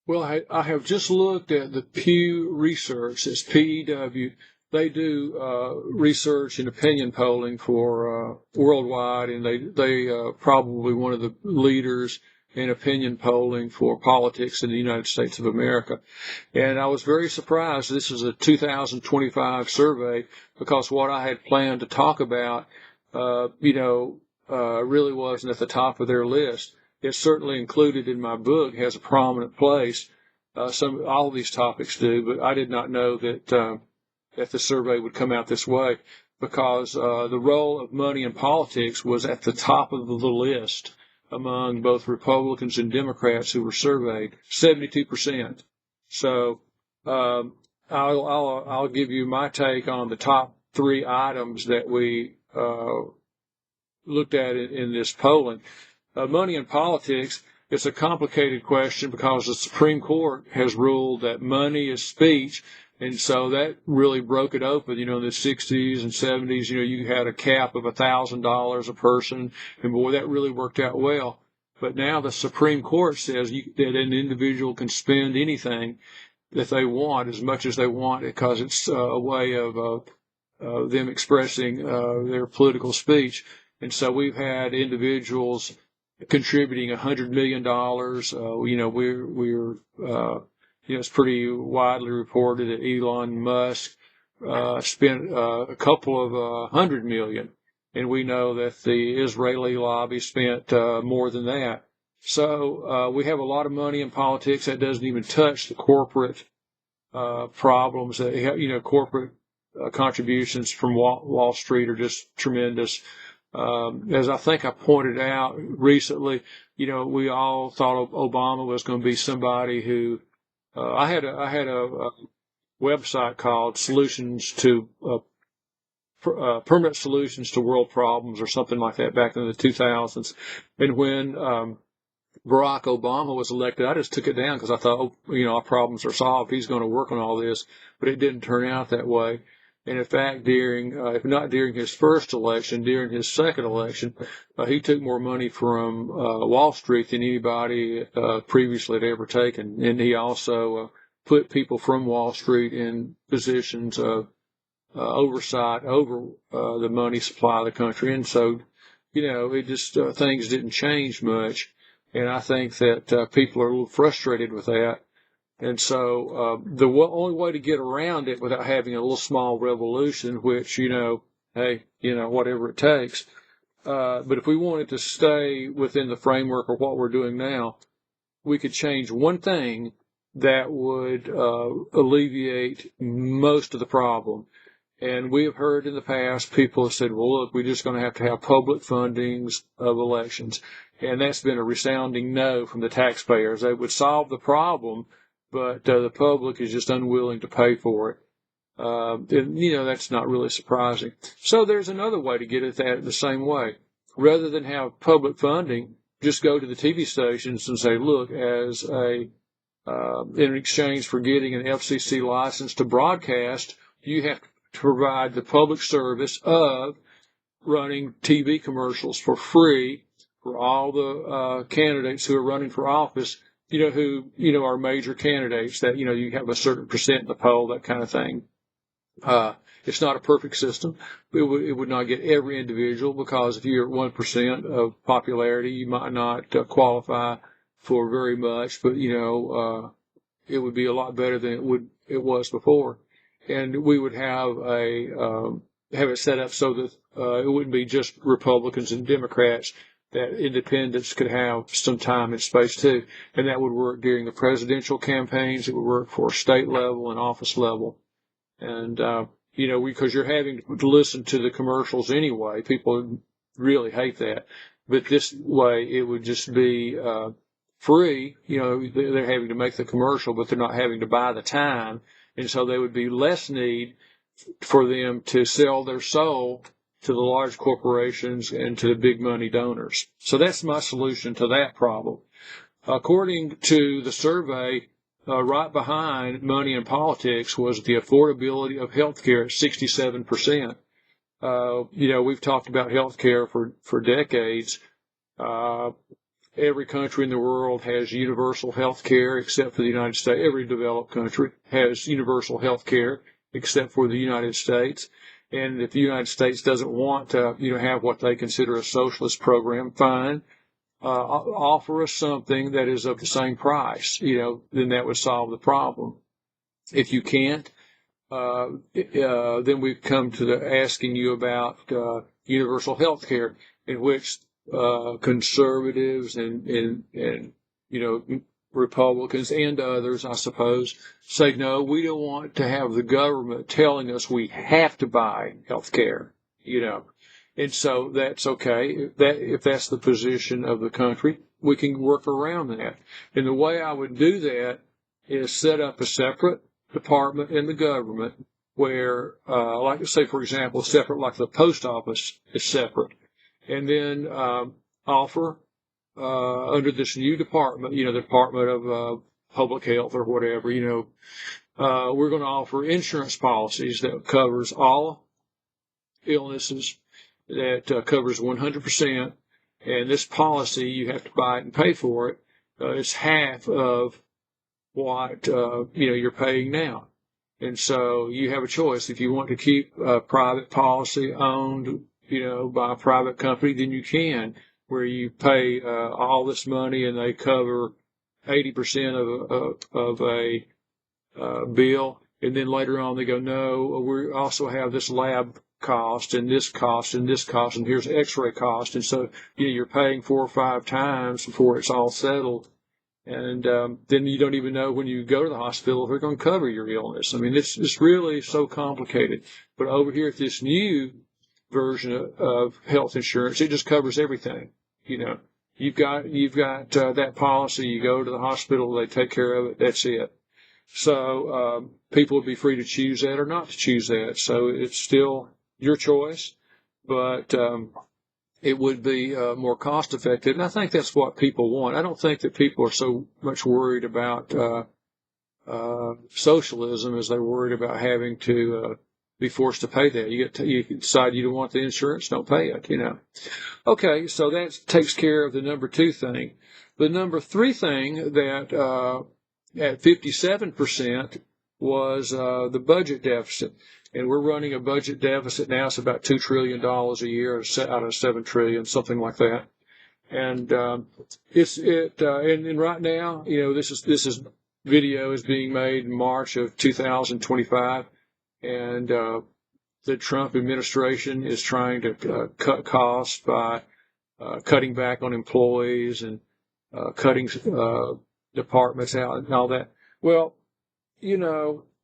Well, I have just looked at the Pew Research. It's PEW. They do research and opinion polling for worldwide, and they probably one of the leaders in opinion polling for politics in the United States of America. And I was very surprised. This is a 2025 survey because what I had planned to talk about, really wasn't at the top of their list. It's certainly included in my book, has a prominent place. All of these topics do, but I did not know that the survey would come out this way because the role of money in politics was at the top of the list among both Republicans and Democrats who were surveyed, 72%. So I'll give you my take on the top three items that we looked at in this polling. Money in politics is a complicated question because the Supreme Court has ruled that money is speech, and so that really broke it open. In the 60s and 70s, you had a cap of $1,000 a person, and boy, that really worked out well. But now the Supreme Court says that an individual can spend anything that they want, as much as they want, because it's a way of them expressing their political speech. And so we've had individuals contributing $100 million. It's pretty widely reported that Elon Musk spent a couple of $100 million, and we know that the Israeli lobby spent more than that. So we have a lot of money in politics. That doesn't even touch the corporate problems. Corporate contributions from Wall Street are just tremendous. As I think I pointed out recently, we all thought Obama was going to be somebody who, I had a website called Permanent Solutions to World Problems or something like that back in the 2000s. And when, Barack Obama was elected, I just took it down because I thought, our problems are solved. He's going to work on all this, but it didn't turn out that way. And in fact, if not during his first election, during his second election, he took more money from Wall Street than anybody previously had ever taken. And he also put people from Wall Street in positions of oversight over the money supply of the country. And so, it just things didn't change much. And I think that people are a little frustrated with that. And so the only way to get around it without having a little small revolution, which, whatever it takes. But if we wanted to stay within the framework of what we're doing now, we could change one thing that would alleviate most of the problem. And we have heard in the past, people have said, well, look, we're just going to have public fundings of elections. And that's been a resounding no from the taxpayers. They would solve the problem, but the public is just unwilling to pay for it. That's not really surprising. So there's another way to get at that the same way. Rather than have public funding, just go to the TV stations and say, look, as in exchange for getting an FCC license to broadcast, you have to provide the public service of running TV commercials for free for all the candidates who are running for office, who are major candidates that, you have a certain percent in the poll, that kind of thing. It's not a perfect system. It would not get every individual because if you're at 1% of popularity, you might not qualify for very much, but, it would be a lot better than it was before. And we would have have it set up so that it wouldn't be just Republicans and Democrats, that independents could have some time and space too. And that would work during the presidential campaigns. It would work for state level and office level. And, because you're having to listen to the commercials anyway, people really hate that. But this way, it would just be free. They're having to make the commercial, but they're not having to buy the time. And so there would be less need for them to sell their soul to the large corporations and to the big money donors. So that's my solution to that problem. According to the survey, right behind money in politics was the affordability of health care at 67%. We've talked about health care for decades. every country in the world has universal health care except for the United States. Every developed country has universal health care except for the United States. And if the United States doesn't want to, have what they consider a socialist program, fine. Offer us something that is of the same price, then that would solve the problem. If you can't, then we come to asking you about universal health care, in which conservatives and Republicans and others, I suppose, say, no, we don't want to have the government telling us we have to buy health care, And so that's okay. If that's the position of the country, we can work around that. And the way I would do that is set up a separate department in the government where, like say, for example, separate, like the post office is separate. And then offer under this new department, the Department of Public Health or whatever, we're going to offer insurance policies that covers all illnesses, that covers 100%. And this policy, you have to buy it and pay for it. It's half of what, you're paying now. And so you have a choice. If you want to keep a private policy owned, by a private company, then you can, where you pay all this money and they cover 80% of a bill. And then later on they go, no, we also have this lab cost and this cost and this cost, and here's x-ray cost. And so, you're paying 4 or 5 times before it's all settled. And then you don't even know when you go to the hospital if they're going to cover your illness. I mean, it's really so complicated. But over here at this new version of health insurance, it just covers everything. You've got that policy. You go to the hospital, they take care of it. That's it. So people would be free to choose that or not to choose that. So it's still your choice, but it would be more cost effective. And I think that's what people want. I don't think that people are so much worried about socialism as they're worried about having to be forced to pay that. You decide you don't want the insurance, don't pay it, Okay, so that takes care of the number 2 thing. The number 3 thing that at 57% was the budget deficit. And we're running a budget deficit now. It's about $2 trillion a year out of $7 trillion, something like that. And and right now, this video is being made in March of 2025. And the Trump administration is trying to cut costs by cutting back on employees and cutting departments out and all that. Well,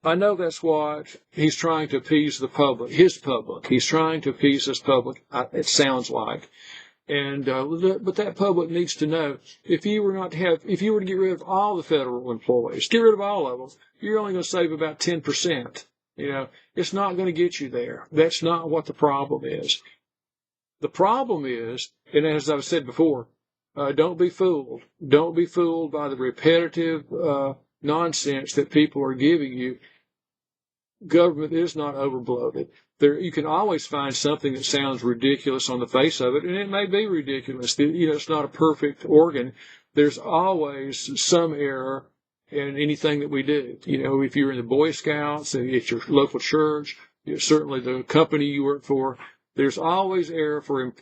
I know that's what he's trying to appease the public, his public. He's trying to appease his public, it sounds like. And but that public needs to know, if you were to get rid of all the federal employees, get rid of all of them, you're only going to save about 10%. It's not going to get you there. That's not what the problem is. The problem is, and as I've said before, don't be fooled. Don't be fooled by the repetitive nonsense that people are giving you. Government is not overbloated. You can always find something that sounds ridiculous on the face of it, and it may be ridiculous. It's not a perfect organ. There's always some error in anything that we do. If you're in the Boy Scouts, and at your local church, certainly the company you work for, there's always error, and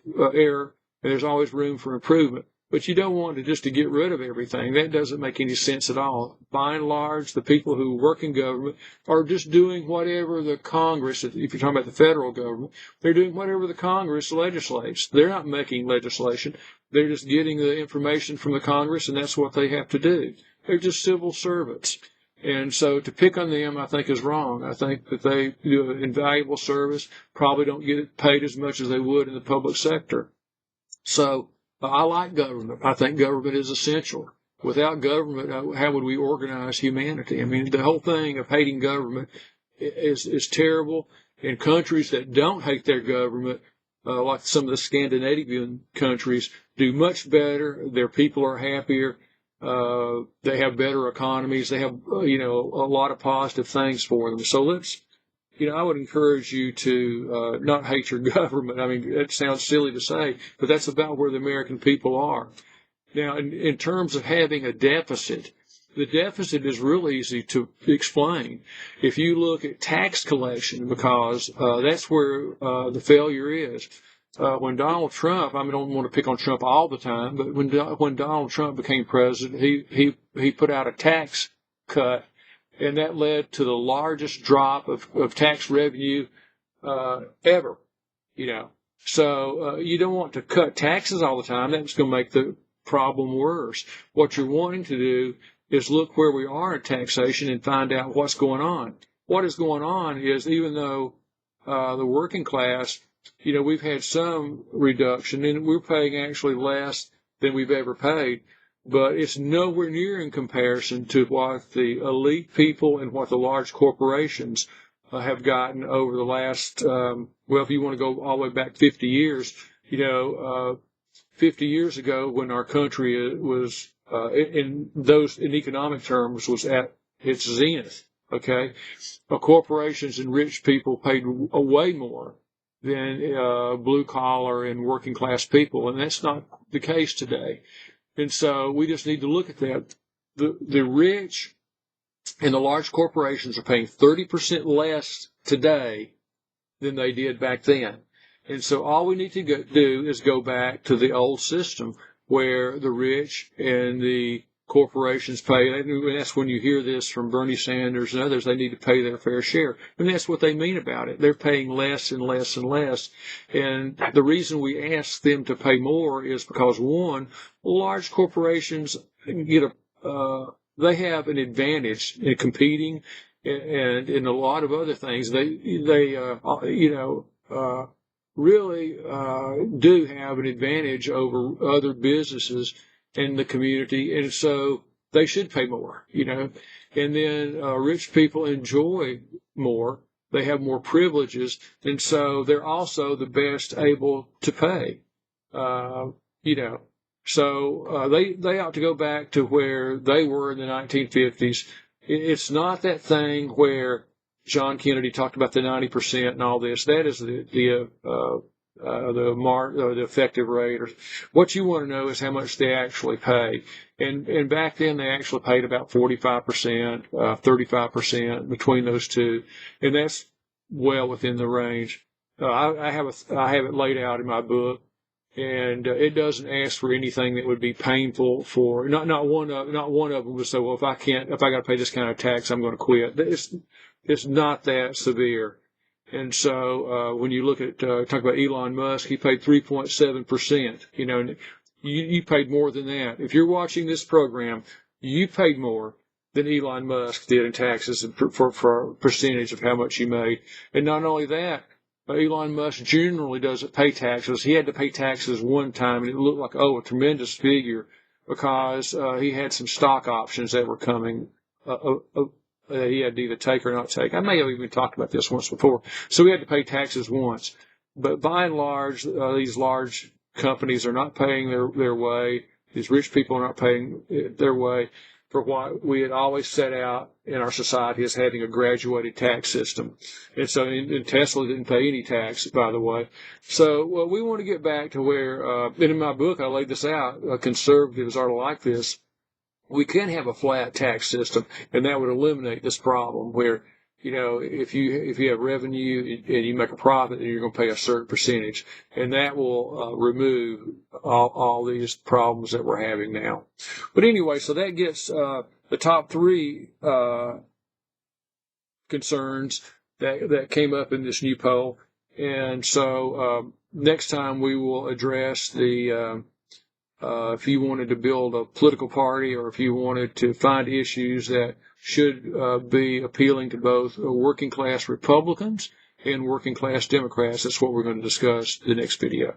there's always room for improvement. But you don't want to get rid of everything. That doesn't make any sense at all. By and large, the people who work in government are just doing whatever the Congress, if you're talking about the federal government, they're doing whatever the Congress legislates. They're not making legislation. They're just getting the information from the Congress, and that's what they have to do. They're just civil servants. And so to pick on them, I think, is wrong. I think that they do an invaluable service, probably don't get paid as much as they would in the public sector. So I like government. I think government is essential. Without government, how would we organize humanity? I mean, the whole thing of hating government is terrible. In countries that don't hate their government, like some of the Scandinavian countries, do much better. Their people are happier. They have better economies. They have, a lot of positive things for them. So I would encourage you to not hate your government. I mean, it sounds silly to say, but that's about where the American people are. Now, in terms of having a deficit, the deficit is real easy to explain. If you look at tax collection, because that's where the failure is. When Donald Trump, I don't want to pick on Trump all the time, but when Donald Trump became president, he put out a tax cut, and that led to the largest drop of tax revenue ever. So you don't want to cut taxes all the time. That's going to make the problem worse. What you're wanting to do is look where we are in taxation and find out what's going on. What is going on is, even though the working class, we've had some reduction, and we're paying actually less than we've ever paid, but it's nowhere near in comparison to what the elite people and what the large corporations have gotten over the last, if you want to go all the way back 50 years, 50 years ago, when our country was, in economic terms, was at its zenith, okay? Corporations and rich people paid way more than blue collar and working class people, and that's not the case today. And so we just need to look at that. The rich and the large corporations are paying 30% less today than they did back then. And so all we need to do is go back to the old system where the rich and the corporations pay. And that's when you hear this from Bernie Sanders and others, they need to pay their fair share. And that's what they mean about it. They're paying less and less and less. And the reason we ask them to pay more is because, one, large corporations they have an advantage in competing and in a lot of other things. They really do have an advantage over other businesses in the community, and so they should pay more, And then rich people enjoy more. They have more privileges, and so they're also the best able to pay, So they ought to go back to where they were in the 1950s. It's not that thing where John Kennedy talked about the 90% and all this. That is the effective rate. Or what you want to know is how much they actually pay. And back then they actually paid about 45%, 35% between those two, and that's well within the range. I have it laid out in my book. And it doesn't ask for anything that would be painful for not one of them would say, well, if I got to pay this kind of tax, I'm going to quit. It's not that severe. And so when you look at talk about Elon Musk, he paid 3.7%. You paid more than that. If you're watching this program, you paid more than Elon Musk did in taxes for a percentage of how much you made. And not only that, Elon Musk generally doesn't pay taxes. He had to pay taxes one time, and it looked like, a tremendous figure, because he had some stock options that were coming. He had to either take or not take. I may have even talked about this once before. So he had to pay taxes once. But by and large, these large companies are not paying their way. These rich people are not paying their way for what we had always set out in our society as having a graduated tax system. And so and Tesla didn't pay any tax, by the way. So we want to get back to where, and in my book I laid this out, conservatives are like this. We can have a flat tax system, and that would eliminate this problem where, if you have revenue and you make a profit, then you're going to pay a certain percentage, and that will remove all these problems that we're having now. But anyway, so that gets the top three concerns that came up in this new poll, and so next time we will address the if you wanted to build a political party, or if you wanted to find issues that should be appealing to both working class Republicans and working class Democrats, that's what we're going to discuss in the next video.